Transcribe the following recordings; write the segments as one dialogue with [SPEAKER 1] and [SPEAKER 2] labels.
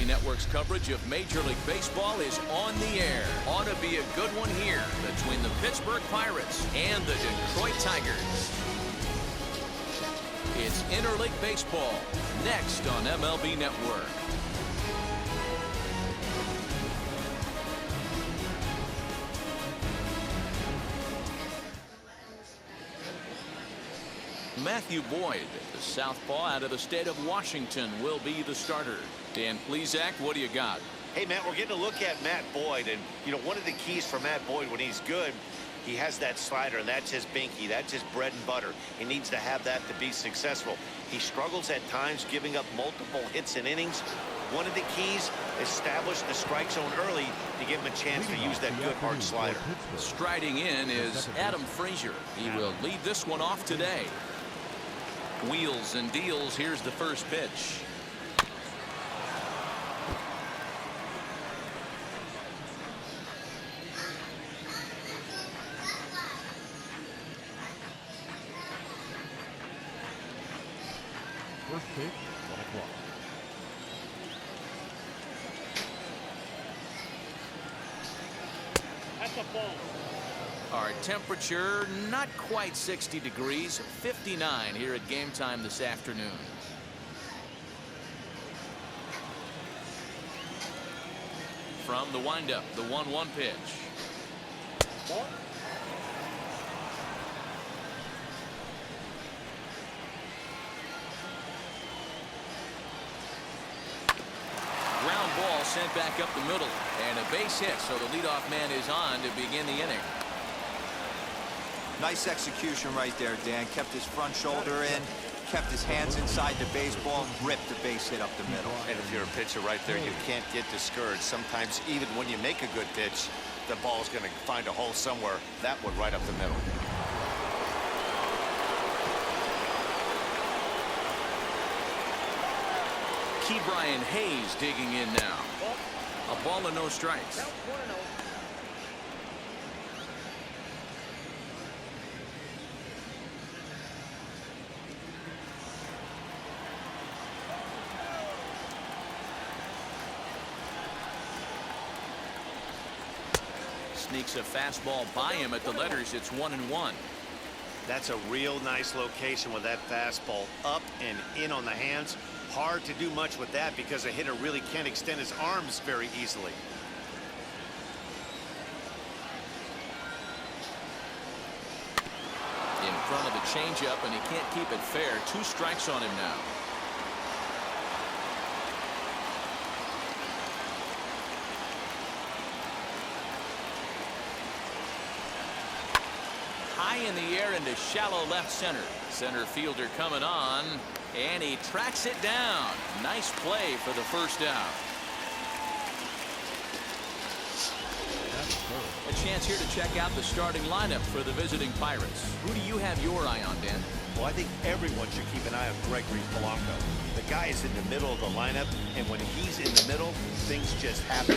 [SPEAKER 1] Network's coverage of Major League Baseball is on the air. Ought to be a good one here between the Pittsburgh Pirates and the Detroit Tigers. It's Interleague Baseball, next on MLB Network. Matthew Boyd, the southpaw out of the state of Washington, will be the starter. Dan Plesac, what do you got?
[SPEAKER 2] Hey, Matt, we're getting a look at Matt Boyd. And, you know, one of the keys for Matt Boyd when he's good, he has that slider, and that's his binky. That's his bread and butter. He needs to have that to be successful. He struggles at times giving up multiple hits in innings. One of the keys, establish the strike zone early to give him a chance to use that good hard slider.
[SPEAKER 1] Striding in is Adam Frazier. He will lead this one off today. Wheels and deals. Here's the first pitch.
[SPEAKER 3] First pitch, 1 o'clock.
[SPEAKER 4] That's a ball.
[SPEAKER 1] Our temperature not quite 60 degrees, 59 here at game time this afternoon. From the windup, the 1-1 pitch.
[SPEAKER 4] Ball.
[SPEAKER 1] Ground ball sent back up the middle, and a base hit, so the leadoff man is on to begin the inning.
[SPEAKER 5] Nice execution right there, Dan. Kept his front shoulder in, kept his hands inside the baseball, ripped the base hit up the middle.
[SPEAKER 2] And if you're a pitcher right there, you can't get discouraged. Sometimes even when you make a good pitch, the ball's going to find a hole somewhere. That one right up the middle.
[SPEAKER 1] Brian Hayes digging in now. A ball and no strikes. Sneaks a fastball by him at the letters. It's 1-1.
[SPEAKER 2] That's a real nice location with that fastball up and in on the hands. Hard to do much with that because a hitter really can't extend his arms very easily.
[SPEAKER 1] In front of the changeup, and he can't keep it fair. 2 strikes on him now. High in the air into shallow left center. Center fielder coming on, and he tracks it down. Nice play for the first out. A chance here to check out the starting lineup for the visiting Pirates. Who do you have your eye on, Dan?
[SPEAKER 2] Well, I think everyone should keep an eye on Gregory Polanco. The guy is in the middle of the lineup, and when he's in the middle, things just happen.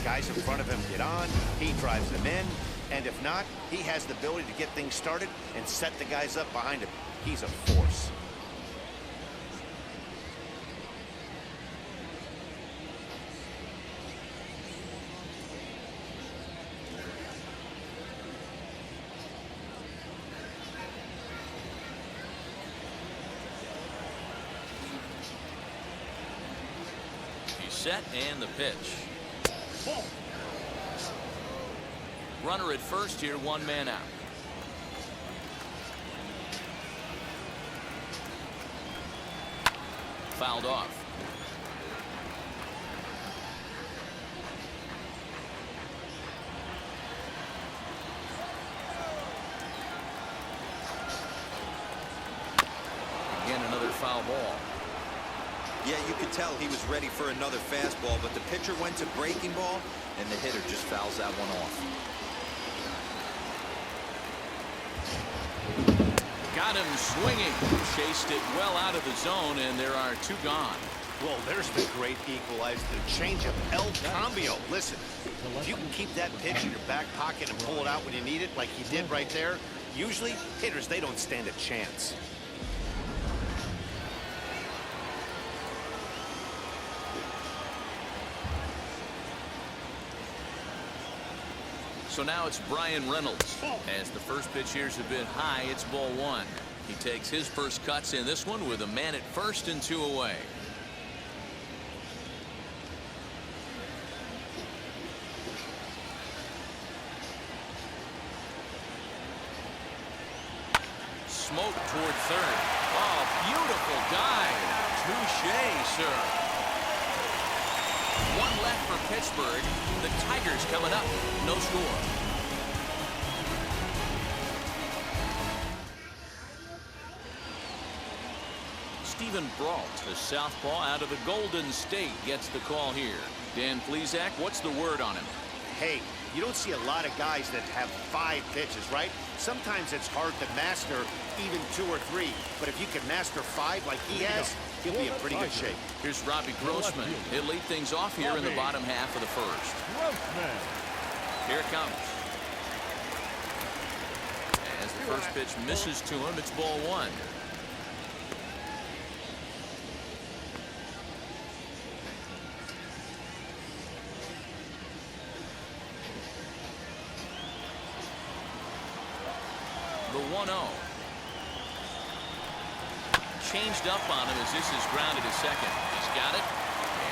[SPEAKER 2] Guys in front of him get on, he drives them in, and if not, he has the ability to get things started and set the guys up behind him. He's a force.
[SPEAKER 1] Set and the pitch. Runner at first here, 1 man out. Fouled off. Again, another foul ball.
[SPEAKER 5] Yeah, you could tell he was ready for another fastball, but the pitcher went to breaking ball, and the hitter just fouls that one off.
[SPEAKER 1] Got him swinging. Chased it well out of the zone, and there are 2 gone.
[SPEAKER 2] Well, there's the great equalizer, the changeup, El Cambio. Listen, if you can keep that pitch in your back pocket and pull it out when you need it, like he did right there, usually hitters, they don't stand a chance.
[SPEAKER 1] So now it's Brian Reynolds. As the first pitch here's a bit high, it's ball one. He takes his first cuts in this one with a man at first and 2 away. Smoke toward third. Oh, beautiful dive. Touche, sir. One left for Pittsburgh. The Tigers coming up. No score. Stephen Brault, the southpaw out of the Golden State, gets the call here. Dan Plesac, what's the word on him?
[SPEAKER 2] Hey, you don't see a lot of guys that have 5 pitches, right? Sometimes it's hard to master even 2 or 3. But if you can master 5 like he has, he'll be in pretty good shape.
[SPEAKER 1] Here's Robbie Grossman. He'll lead things off here in the bottom half of the first. Here it comes. As the first pitch misses to him, it's ball one. The 1-0. Changed up on him as this is grounded to second. He's got it.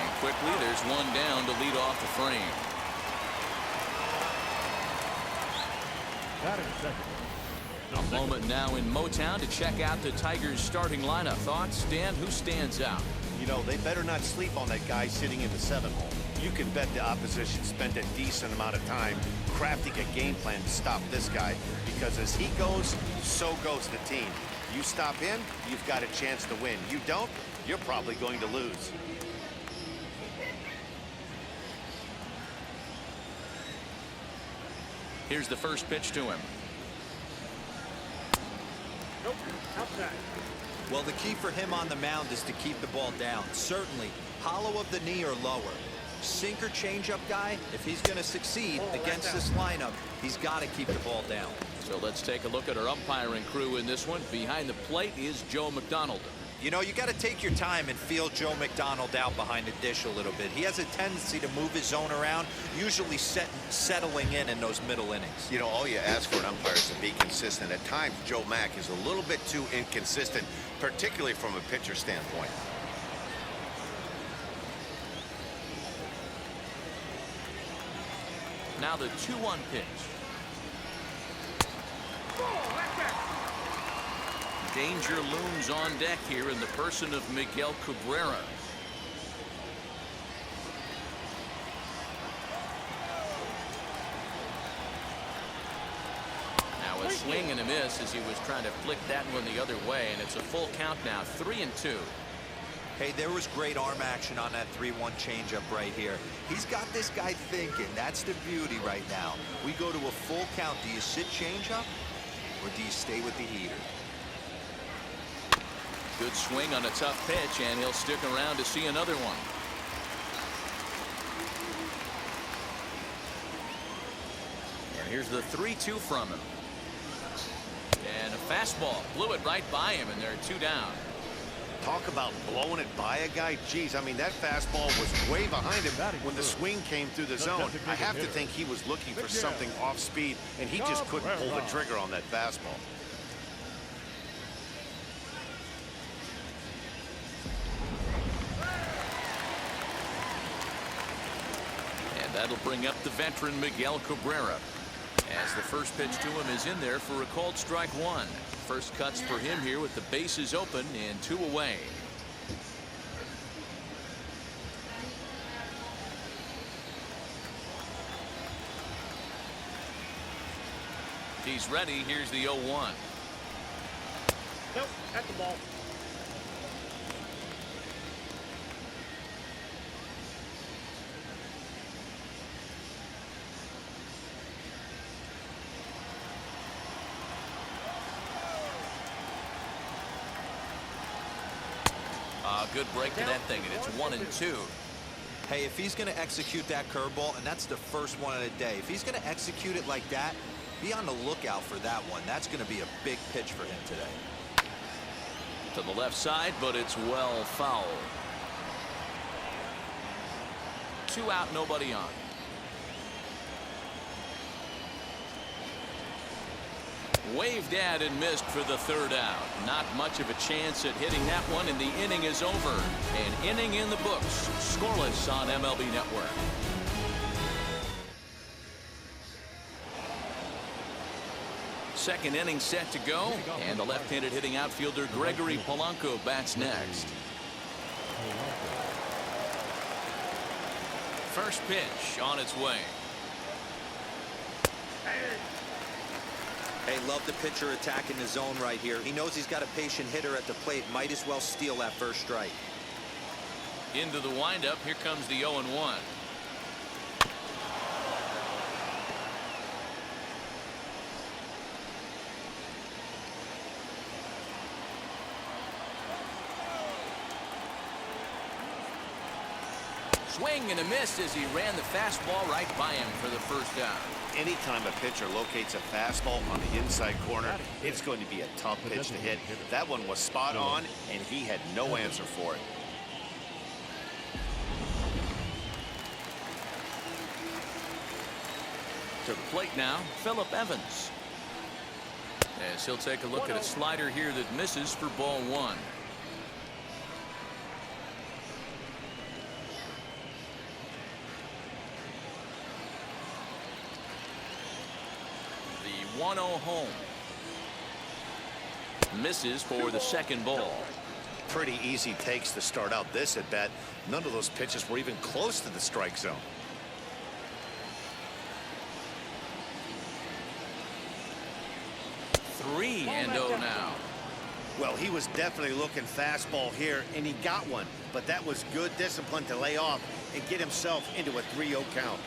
[SPEAKER 1] And quickly there's one down to lead off the frame. A moment now in Motown to check out the Tigers starting lineup. Thoughts, Dan? Who stands out?
[SPEAKER 2] You know, they better not sleep on that guy sitting in the 7th hole. You can bet the opposition spent a decent amount of time crafting a game plan to stop this guy, because as he goes, so goes the team. You stop him, you've got a chance to win. You don't, you're probably going to lose.
[SPEAKER 1] Here's the first pitch to him.
[SPEAKER 4] Nope. Outside.
[SPEAKER 5] Well, the key for him on the mound is to keep the ball down. Certainly, hollow of the knee or lower. Sinker changeup guy, if he's going to succeed against this lineup, he's got to keep the ball down.
[SPEAKER 1] So let's take a look at our umpiring crew in this one. Behind the plate is Joe McDonald.
[SPEAKER 5] You know, you got to take your time and feel Joe McDonald out behind the dish a little bit. He has a tendency to move his zone around, usually settling in those middle innings.
[SPEAKER 2] You know, all you ask for an umpire is to be consistent. At times, Joe Mack is a little bit too inconsistent, particularly from a pitcher standpoint.
[SPEAKER 1] Now the 2-1 pitch. Danger looms on deck here in the person of Miguel Cabrera. Now a swing and a miss as he was trying to flick that one the other way, and it's a full count now, 3-2.
[SPEAKER 5] Hey, there was great arm action on that 3-1 changeup right here. He's got this guy thinking. That's the beauty right now. We go to a full count. Do you sit changeup or do you stay with the heater?
[SPEAKER 1] Good swing on a tough pitch, and he'll stick around to see another one. And here's the 3-2 from him. And a fastball blew it right by him, and there are 2 down.
[SPEAKER 2] Talk about blowing it by a guy. Geez, I mean, that fastball was way behind him when the swing came through the zone. I have to think he was looking for something off speed, and he just couldn't pull the trigger on that fastball.
[SPEAKER 1] And that'll bring up the veteran Miguel Cabrera. As the first pitch to him is in there for a called strike 1. First cuts for him here with the bases open and 2 away. He's ready. Here's the 0-1.
[SPEAKER 4] Nope. At the ball.
[SPEAKER 1] Good break to that thing, and it's 1-2.
[SPEAKER 5] Hey, if he's going to execute that curveball, and that's the first one of the day, if he's going to execute it like that, be on the lookout for that one. That's going to be a big pitch for him today.
[SPEAKER 1] To the left side, but it's well foul. 2 out, nobody on. Waved at and missed for the third out. Not much of a chance at hitting that one, and the inning is over. An inning in the books. Scoreless on MLB Network. Second inning set to go, and the left-handed hitting outfielder Gregory Polanco bats next. First pitch on its way.
[SPEAKER 5] Hey, love the pitcher attacking the zone right here. He knows he's got a patient hitter at the plate. Might as well steal that first strike.
[SPEAKER 1] Into the windup. Here comes the 0-1. Swing and a miss as he ran the fastball right by him for the first down.
[SPEAKER 2] Anytime a pitcher locates a fastball on the inside corner, it's going to be a tough pitch to hit. That one was spot on, and he had no answer for it.
[SPEAKER 1] To the plate now, Phillip Evans. As he'll take a look at a slider here that misses for ball one. The 1-0 home. Misses for the second ball.
[SPEAKER 2] Pretty easy takes to start out this at bat. None of those pitches were even close to the strike zone.
[SPEAKER 1] Three and 0 now.
[SPEAKER 2] Well, he was definitely looking fastball here, and he got one. But that was good discipline to lay off and get himself into a 3-0 count.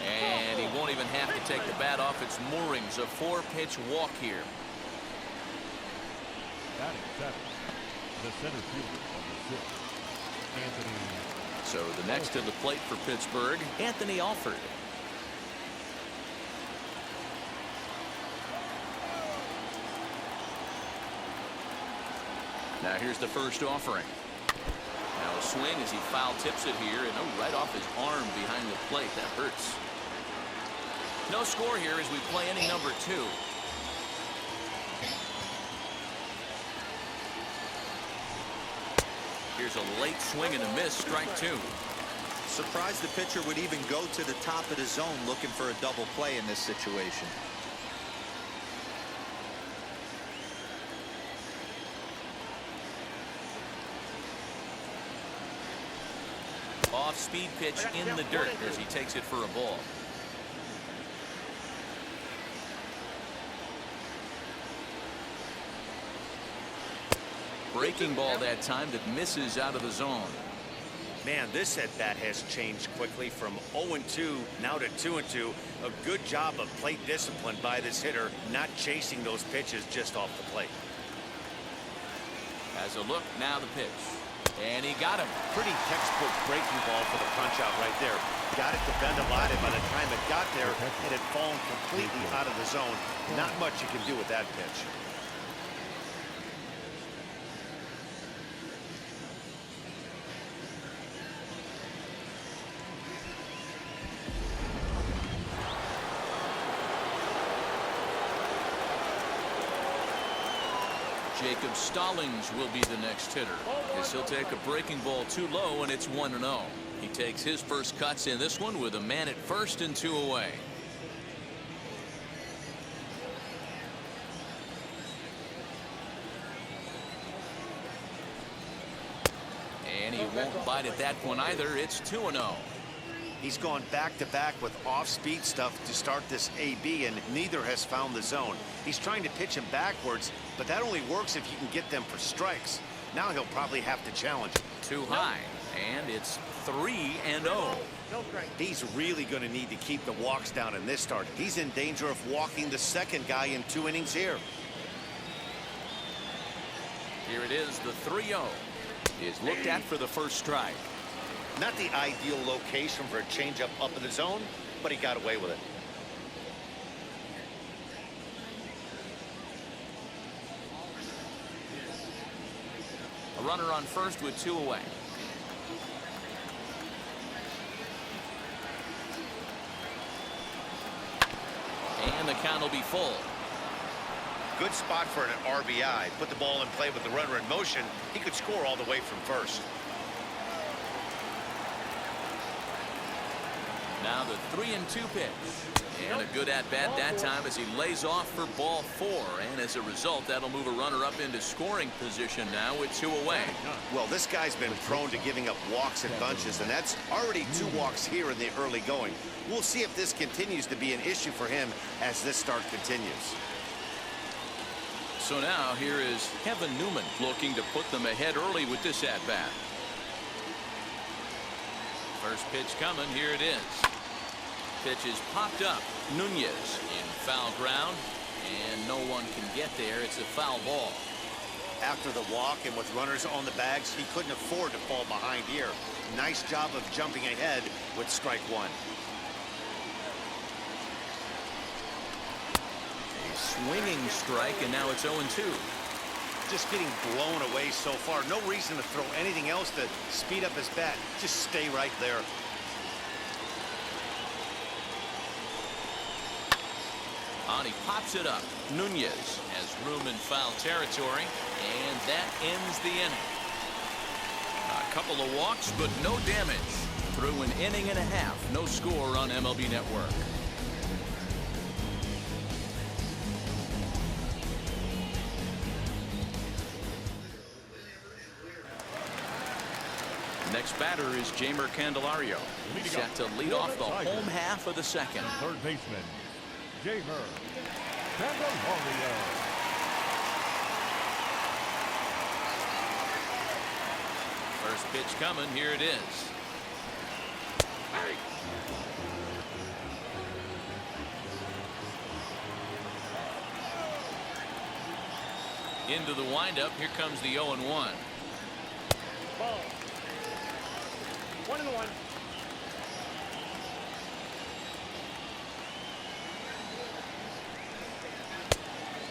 [SPEAKER 1] And he won't even have to take the bat off its moorings. A 4-pitch walk here.
[SPEAKER 3] Batting seventh, the center fielder on the 6th, Anthony.
[SPEAKER 1] So the next to the plate for Pittsburgh, Anthony Alford. Now here's the first offering. Now a swing as he foul tips it here, and right off his arm behind the plate. That hurts. No score here as we play inning number 2. Here's a late swing and a miss, strike 2.
[SPEAKER 5] Surprised the pitcher would even go to the top of the zone looking for a double play in this situation.
[SPEAKER 1] Off-speed pitch in the dirt as he takes it for a ball. Breaking ball that time that misses out of the zone.
[SPEAKER 2] Man, this at bat has changed quickly from 0-2 now to 2-2. A good job of plate discipline by this hitter, not chasing those pitches just off the plate.
[SPEAKER 1] As a look, now the pitch. And he got him.
[SPEAKER 2] Pretty textbook breaking ball for the punch out right there. Got it to bend a lot, and by the time it got there, it had fallen completely out of the zone. Not much you can do with that pitch.
[SPEAKER 1] Jacob Stallings will be the next hitter, as he'll take a breaking ball too low, and it's 1-0. He takes his first cuts in this one with a man at first and 2 away. And he won't bite at that one either. It's 2-0.
[SPEAKER 2] He's gone back-to-back with off-speed stuff to start this AB, and neither has found the zone. He's trying to pitch him backwards, but that only works if you can get them for strikes. Now he'll probably have to challenge.
[SPEAKER 1] Too high, and it's 3-0.
[SPEAKER 2] He's really going to need to keep the walks down in this start. He's in danger of walking the second guy in 2 innings here.
[SPEAKER 1] Here it is, the 3-0 is looked at for the first strike.
[SPEAKER 2] Not the ideal location for a changeup up in the zone, but he got away with it.
[SPEAKER 1] A runner on first with 2 away. And the count will be full.
[SPEAKER 2] Good spot for an RBI. Put the ball in play with the runner in motion. He could score all the way from first.
[SPEAKER 1] Now the 3-2 pitch. And a good at-bat that time as he lays off for ball 4. And as a result, that'll move a runner up into scoring position now with 2 away.
[SPEAKER 2] Well, this guy's been prone to giving up walks in bunches, and that's already 2 walks here in the early going. We'll see if this continues to be an issue for him as this start continues.
[SPEAKER 1] So now here is Kevin Newman looking to put them ahead early with this at-bat. First pitch coming. Here it is. Pitch is popped up. Nunez in foul ground, and no one can get there. It's a foul ball.
[SPEAKER 2] After the walk and with runners on the bags, he couldn't afford to fall behind here. Nice job of jumping ahead with strike 1.
[SPEAKER 1] A swinging strike, and now it's 0-2.
[SPEAKER 2] Just getting blown away so far. No reason to throw anything else to speed up his bat. Just stay right there.
[SPEAKER 1] On, he pops it up. Nunez has room in foul territory, and that ends the inning. A couple of walks, but no damage. Through an inning and a half, no score on MLB Network. Next batter is Jeimer Candelario. Set to lead off the home half of the second.
[SPEAKER 3] Third baseman, Jeimer Candelario.
[SPEAKER 1] First pitch coming. Here it is. Into the windup. Here comes the 0-1.
[SPEAKER 4] Ball. 1-1.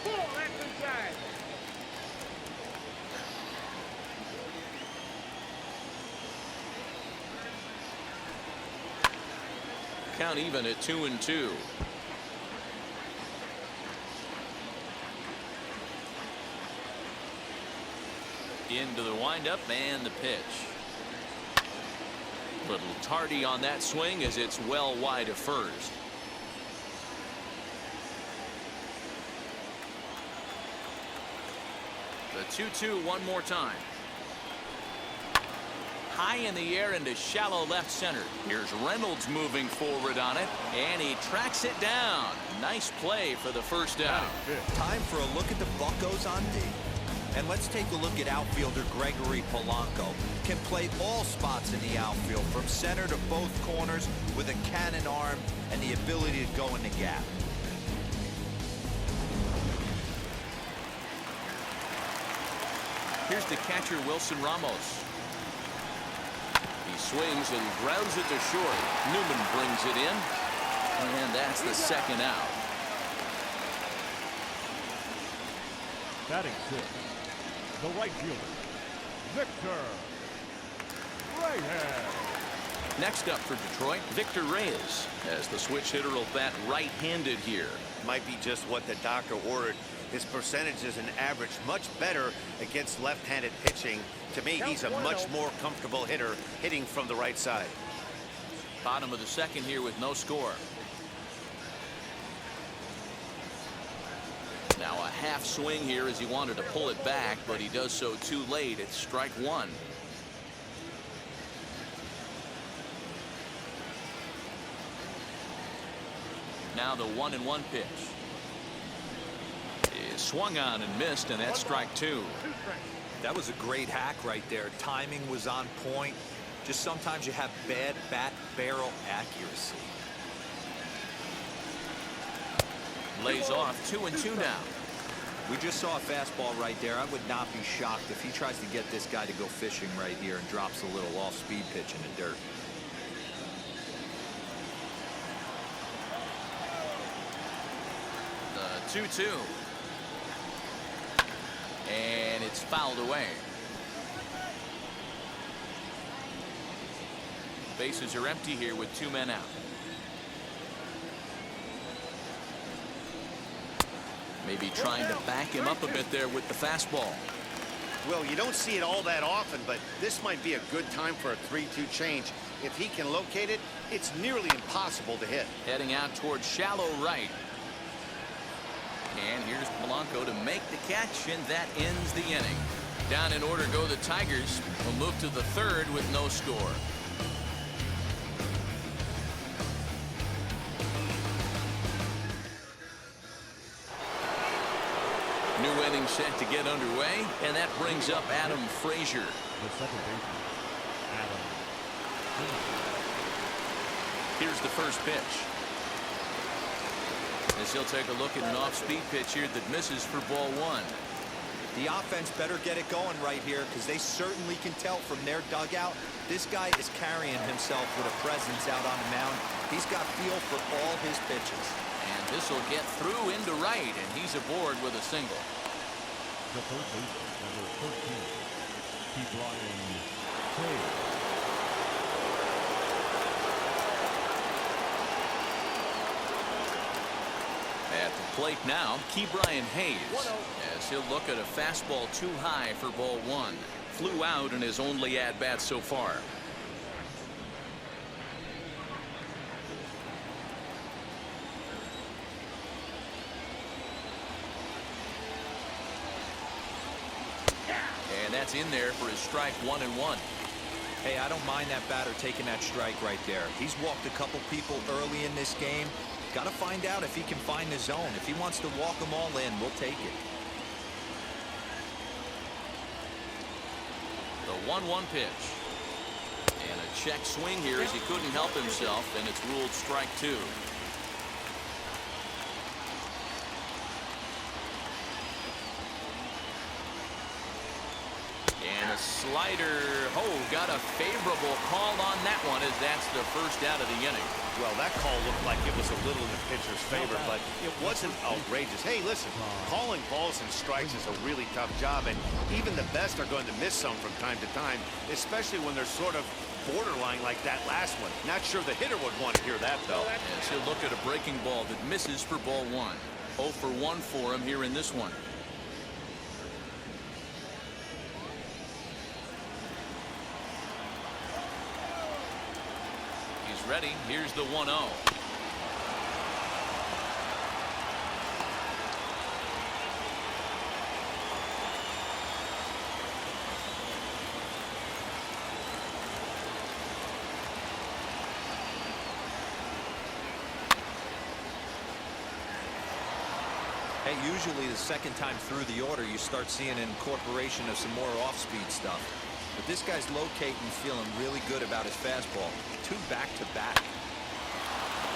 [SPEAKER 4] Ball, that's inside.
[SPEAKER 1] Count even at 2-2. Into the windup and the pitch. Little tardy on that swing as it's well wide of first. The 2-2 one more time. High in the air into shallow left center. Here's Reynolds moving forward on it, and he tracks it down. Nice play for the first out.
[SPEAKER 5] Time for a look at the Buccos on D. And let's take a look at outfielder Gregory Polanco. Can play all spots in the outfield, from center to both corners, with a cannon arm and the ability to go in the gap.
[SPEAKER 1] Here's the catcher, Wilson Ramos. He swings and grounds it to short. Newman brings it in, and that's the second out.
[SPEAKER 3] Batting 6th, the right fielder, Victor Reyes.
[SPEAKER 1] Next up for Detroit, Victor Reyes, as the switch hitter will bat right-handed here.
[SPEAKER 2] Might be just what the doctor ordered. His percentages and average much better against left-handed pitching. To me, he's a much more comfortable hitter hitting from the right side.
[SPEAKER 1] Bottom of the second here with no score. Now a half swing here as he wanted to pull it back, but he does so too late. It's strike 1. Now the 1-1 pitch is swung on and missed, and that's strike 2.
[SPEAKER 5] That was a great hack right there. Timing was on point. Just sometimes you have bad bat barrel accuracy.
[SPEAKER 1] Lays off 2-2 now.
[SPEAKER 5] We just saw a fastball right there. I would not be shocked if he tries to get this guy to go fishing right here and drops a little off-speed pitch in the dirt.
[SPEAKER 1] The 2-2. And it's fouled away. Bases are empty here with 2 men out. Maybe trying to back him up a bit there with the fastball.
[SPEAKER 2] Well, you don't see it all that often, but this might be a good time for a 3-2 change. If he can locate it, it's nearly impossible to hit.
[SPEAKER 1] Heading out towards shallow right. And here's Polanco to make the catch, and that ends the inning. Down in order go the Tigers. Will move to the third with no score. New inning set to get underway, and that brings up Adam Frazier.
[SPEAKER 3] The second baseman, Adam Frazier.
[SPEAKER 1] Here's the first pitch. As he'll take a look at an off-speed pitch here that misses for ball one.
[SPEAKER 5] The offense better get it going right here, because they certainly can tell from their dugout this guy is carrying himself with a presence out on the mound. He's got feel for all his pitches.
[SPEAKER 1] And this will get through into right, and he's aboard with a single.
[SPEAKER 3] The third baseman, number 13, Brian Hayes.
[SPEAKER 1] At the plate now, Brian Hayes, as he'll look at a fastball too high for ball one. Flew out in his only at-bat so far. And that's in there for his strike 1-1.
[SPEAKER 5] Hey, I don't mind that batter taking that strike right there. He's walked a couple people early in this game. Got to find out if he can find the zone. If he wants to walk them all in, we'll take it.
[SPEAKER 1] The 1-1 pitch. And a check swing here as he couldn't help himself, and it's ruled strike two. And a slider. Oh, got a favorable call on that one, as that's the first out of the inning.
[SPEAKER 2] Well, that call looked like it was a little in the pitcher's favor, but it wasn't outrageous. Hey, listen, calling balls and strikes is a really tough job, and even the best are going to miss some from time to time, especially when they're sort of borderline like that last one. Not sure the hitter would want to hear that, though.
[SPEAKER 1] As he'll look at a breaking ball that misses for ball one. 0 for 1 for him here in this one. Ready. Here's the 1-0.
[SPEAKER 5] Hey, usually the second time through the order, you start seeing an incorporation of some more off-speed stuff. But this guy's locating, feeling really good about his fastball. 2 back-to-back.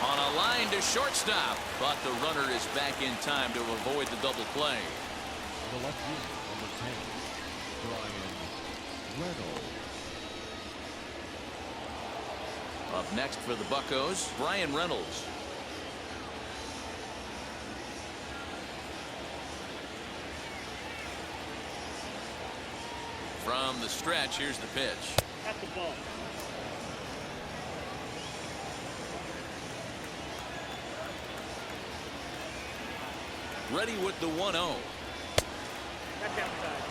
[SPEAKER 1] On a line to shortstop, but the runner is back in time to avoid the double play.
[SPEAKER 3] The left fielder, number 10, Brian Reynolds.
[SPEAKER 1] Up next for the Buccos, Brian Reynolds. From the stretch, here's the pitch.
[SPEAKER 4] At the ball.
[SPEAKER 1] Ready with the 1-0.
[SPEAKER 4] That's outside.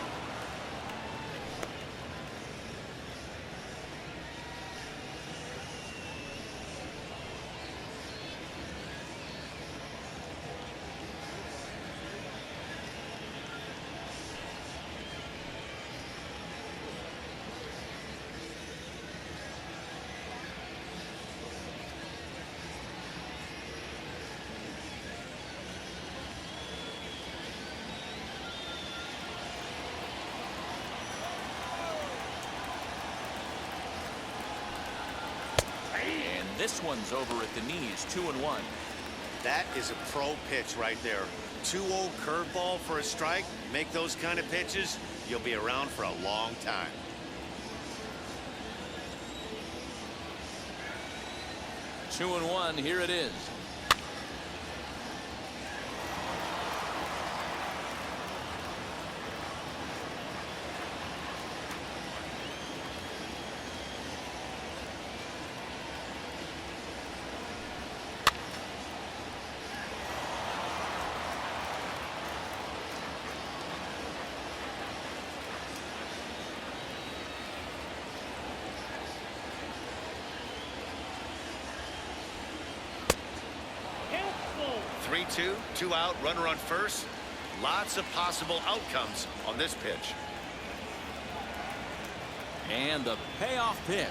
[SPEAKER 1] This one's over at the knees, 2-1.
[SPEAKER 2] That is a pro pitch right there. 2-0 curveball for a strike. Make those kind of pitches, you'll be around for a long time.
[SPEAKER 1] Two and one, here it is.
[SPEAKER 2] 3-2, 2 out, runner on first. Lots of possible outcomes on this pitch.
[SPEAKER 1] And the payoff pitch.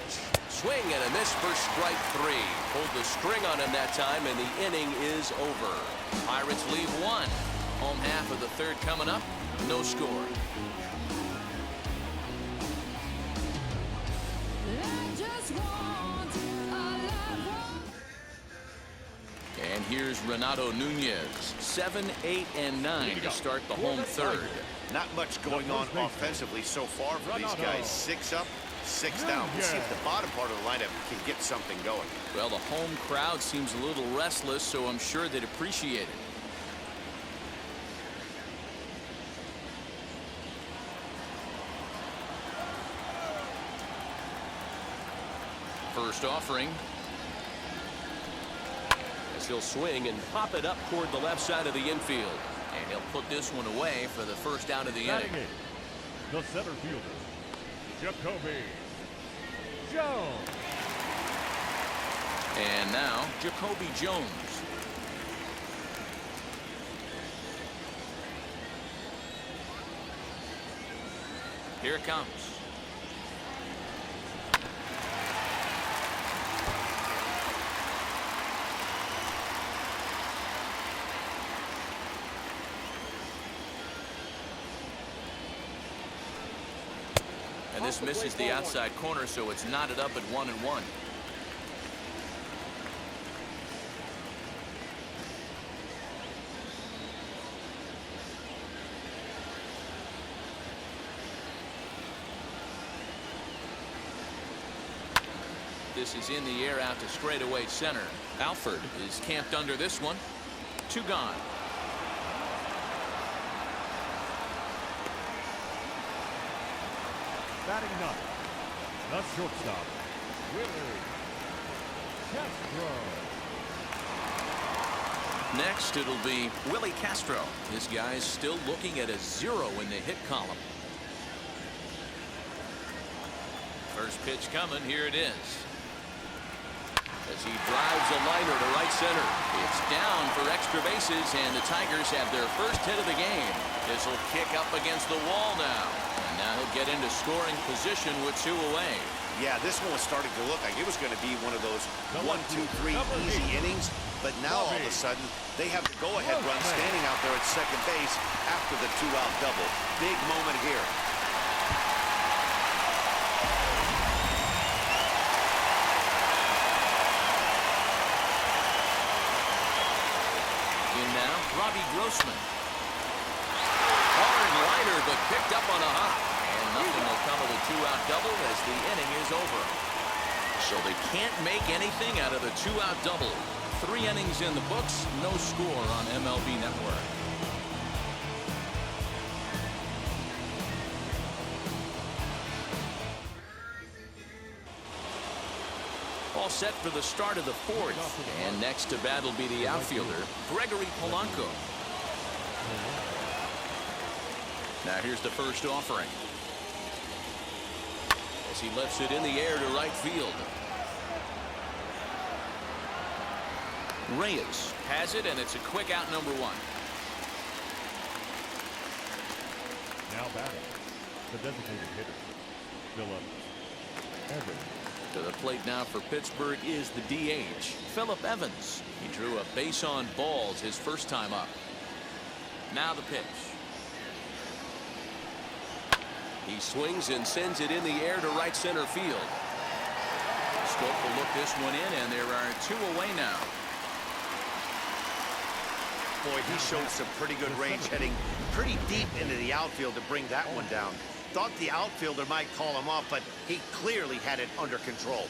[SPEAKER 1] Swing and a miss for strike 3. Pulled the string on him that time, and the inning is over. Pirates leave 1. Home half of the third coming up. No score. And here's Renato Nunez. 7, 8, and 9 to start the home third.
[SPEAKER 2] Not much going on offensively so far for these guys. 6 up, 6 down. We'll see if the bottom part of the lineup can get something going.
[SPEAKER 1] Well, the home crowd seems a little restless, so I'm sure they'd appreciate it. First offering. As he'll swing and pop it up toward the left side of the infield. And he'll put this one away for the first out of the inning.
[SPEAKER 3] The center fielder, Jacoby Jones.
[SPEAKER 1] And now, Jacoby Jones. Here it comes. And this misses the outside corner, so it's knotted up at 1-1. This is in the air out to straightaway center. Alford is camped under this one. 2 gone.
[SPEAKER 3] Batting ninth, the shortstop, Willie Castro.
[SPEAKER 1] Next, it'll be Willie Castro. This guy's still looking at a 0 in the hit column. First pitch coming. Here it is. As he drives a liner to right center. It's down for extra bases, and the Tigers have their first hit of the game. This will kick up against the wall now. And now he'll get into scoring position with 2 away.
[SPEAKER 2] Yeah, this one was starting to look like it was going to be one of those 1, 2, 3 easy innings. But now all of a sudden, they have the go-ahead run standing out there at second base after the 2-out double. Big moment here.
[SPEAKER 1] Robbie Grossman. Hard liner, but picked up on a hop. And nothing will come of the 2-out double as the inning is over. So they can't make anything out of the 2-out double. 3 innings in the books, no score on MLB Network. All set for the start of the 4th. And next to bat will be the outfielder, Gregory Polanco. Now here's the first offering. As he lifts it in the air to right field. Reyes has it, and it's a quick out, number 1.
[SPEAKER 3] Now batting, the designated hitter, Philip Evans.
[SPEAKER 1] To the plate now for Pittsburgh is the DH, Philip Evans. He drew a base on balls his first time up. Now the pitch. He swings and sends it in the air to right center field. Scope will look this one in, and there are 2 away now.
[SPEAKER 2] Boy, he showed some pretty good range heading pretty deep into the outfield to bring that one down. Thought the outfielder might call him off, but he clearly had it under control.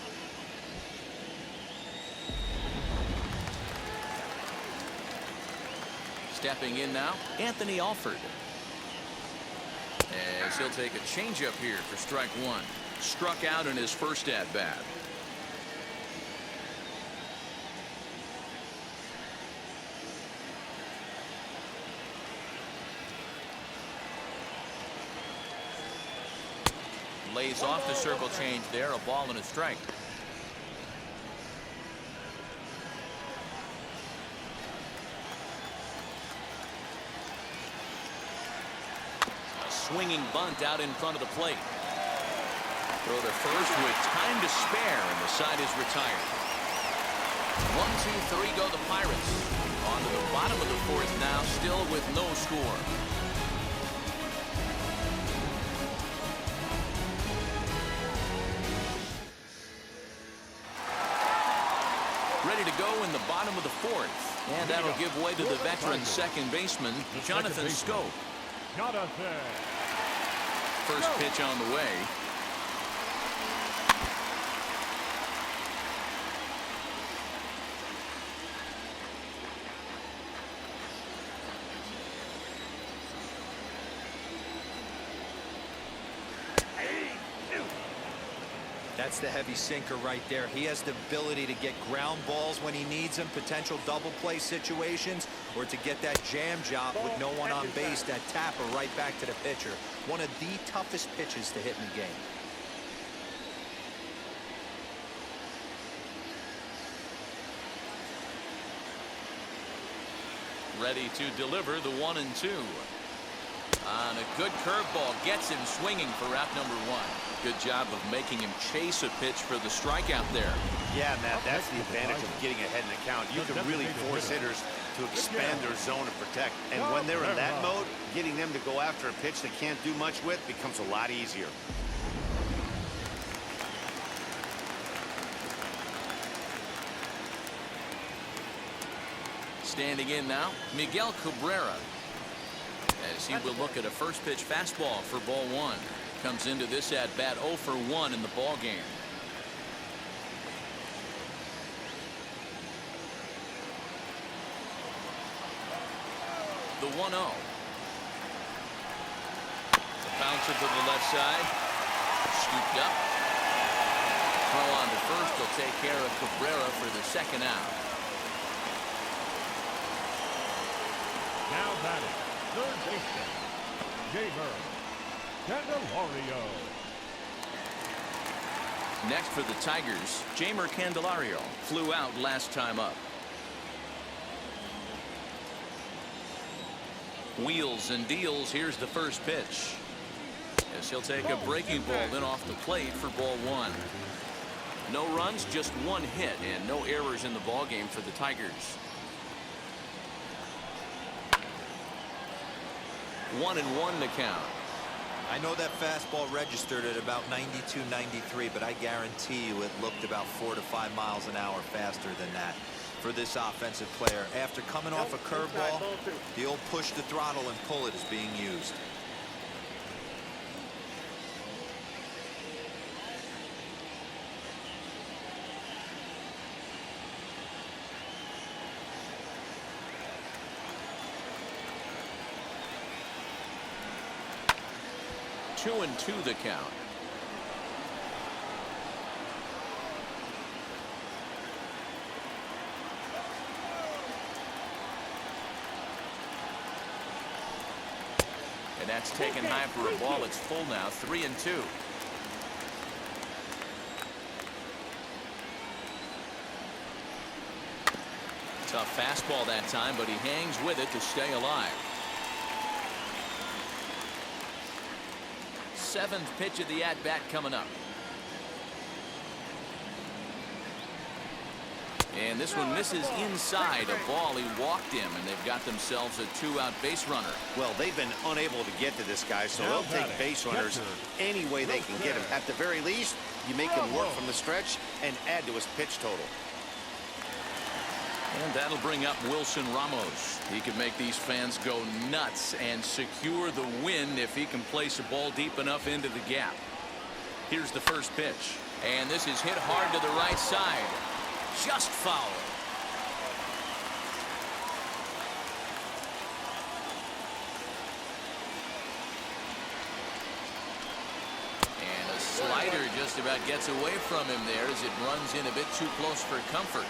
[SPEAKER 1] Stepping in now, Anthony Alford. As he'll take a changeup here for strike 1. Struck out in his first at bat. Lays off the circle change there, a ball and a strike. swinging bunt out in front of the plate. Throw to first with time to spare, and the side is retired. 1, 2, 3 go the Pirates. On to the bottom of the fourth now, still with no score. Ready to go in the bottom of the fourth. And that'll give way to the veteran second baseman, Jonathan Scope. First pitch on the way.
[SPEAKER 5] That's the heavy sinker right there. He has the ability to get ground balls when he needs them, potential double play situations, or to get that jam job with no one on base, that tapper right back to the pitcher. One of the toughest pitches to hit in the game.
[SPEAKER 1] Ready to deliver the 1-2. On a good curveball, gets him swinging for out number 1. Good job of making him chase a pitch for the strikeout there.
[SPEAKER 2] Yeah, Matt, that's the advantage of getting ahead in the count. You can really force hitters to expand their zone and protect. And when they're in that mode, getting them to go after a pitch they can't do much with becomes a lot easier.
[SPEAKER 1] Standing in now, Miguel Cabrera, as he will look at a first pitch fastball for ball 1. Comes into this at bat 0 for 1 in the ball game. The 1-0. The bouncer to the left side. Scooped up. Throw on to first will take care of Cabrera for the second out.
[SPEAKER 3] Now batting, third baseman, Jamer Candelario.
[SPEAKER 1] Next for the Tigers, Jamer Candelario flew out last time up. Wheels and deals. Here's the first pitch. As he'll take a breaking ball then off the plate for ball 1. No runs, just 1 hit, and no errors in the ball game for the Tigers. 1-1 to count.
[SPEAKER 5] I know that fastball registered at about 92, 93, but I guarantee you it looked about 4 to 5 miles an hour faster than that for this offensive player. After coming off a curveball, the old push the throttle and pull it is being used.
[SPEAKER 1] Two and 2 the count. And that's taken high for a ball. It's full now. 3-2. Tough fastball that time, but he hangs with it to stay alive. 7th pitch of the at-bat coming up. And this one misses inside a ball. He walked him, and they've got themselves a 2-out base runner.
[SPEAKER 2] Well, they've been unable to get to this guy, so they'll take base runners any way they can get him. At the very least, you make him work from the stretch and add to his pitch total.
[SPEAKER 1] And that'll bring up Wilson Ramos. He can make these fans go nuts and secure the win if he can place a ball deep enough into the gap. Here's the first pitch. And this is hit hard to the right side. Just foul. And a slider just about gets away from him there as it runs in a bit too close for comfort.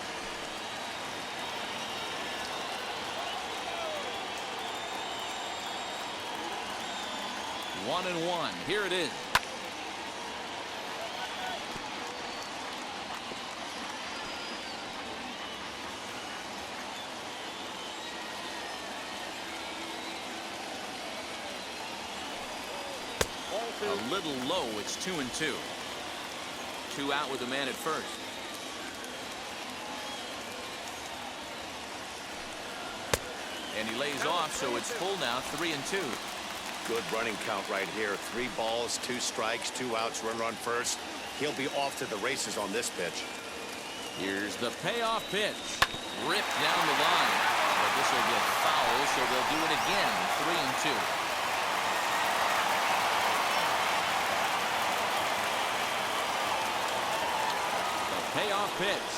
[SPEAKER 1] 1-1. Here it is. A little low. It's 2-2. 2 out with a man at first. And he lays off, so it's full now, 3-2.
[SPEAKER 2] Good running count right here. 3 balls, 2 strikes, 2 outs, run first. He'll be off to the races on this pitch.
[SPEAKER 1] Here's the payoff pitch. Ripped down the line. But this will get foul, so they'll do it again. 3-2. The payoff pitch.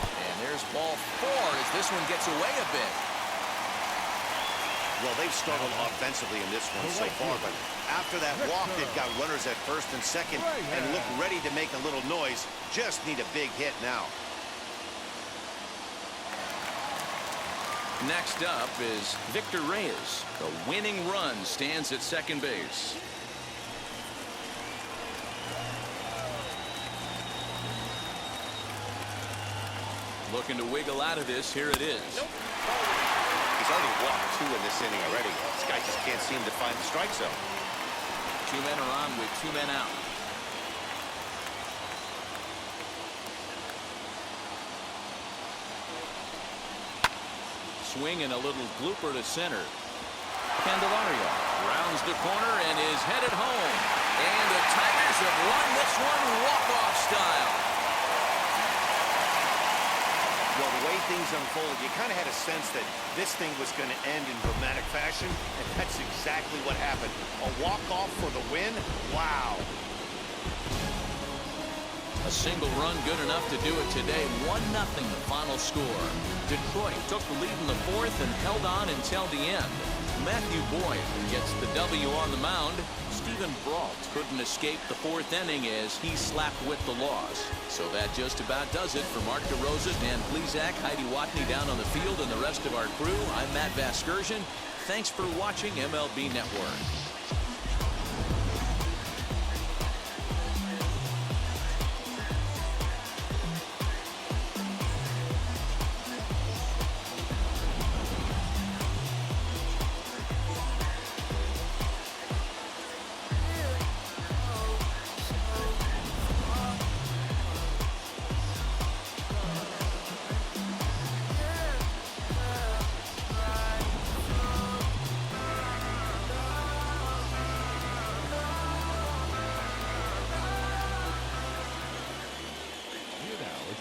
[SPEAKER 1] And there's ball 4 as this one gets away a bit.
[SPEAKER 2] Well, they've struggled offensively in this one so far, but after that walk, they've got runners at first and second and look ready to make a little noise. Just need a big hit now.
[SPEAKER 1] Next up is Victor Reyes. The winning run stands at second base. Looking to wiggle out of this. Here it is.
[SPEAKER 2] He's already walked 2 in this inning already. This guy just can't seem to find the strike zone.
[SPEAKER 1] 2 men are on with 2 men out. Swing and a little blooper to center. Candelario rounds the corner and is headed home. And the Tigers have won this one walk-off style.
[SPEAKER 2] Well, the way things unfolded, you kind of had a sense that this thing was going to end in dramatic fashion, and that's exactly what happened. A walk-off for the win? Wow.
[SPEAKER 1] A single run good enough to do it today. 1-0 the final score. Detroit took the lead in the 4th and held on until the end. Matthew Boyd gets the W on the mound. Stephen Brault couldn't escape the 4th inning as he slapped with the loss. So that just about does it for Mark DeRosa, Dan Plesac, Heidi Watney down on the field, and the rest of our crew. I'm Matt Vasgersian. Thanks for watching MLB Network.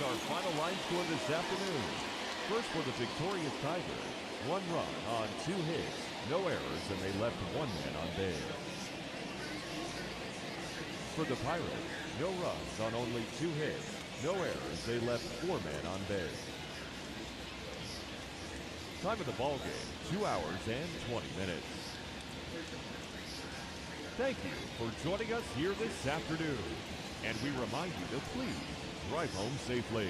[SPEAKER 3] Our final line score this afternoon. First for the victorious Tigers, 1 run on 2 hits, no errors, and they left 1 man on base. For the Pirates, no runs on only 2 hits, no errors, they left 4 men on base. Time of the ball game, 2 hours and 20 minutes. Thank you for joining us here this afternoon, and we remind you to please drive home safely.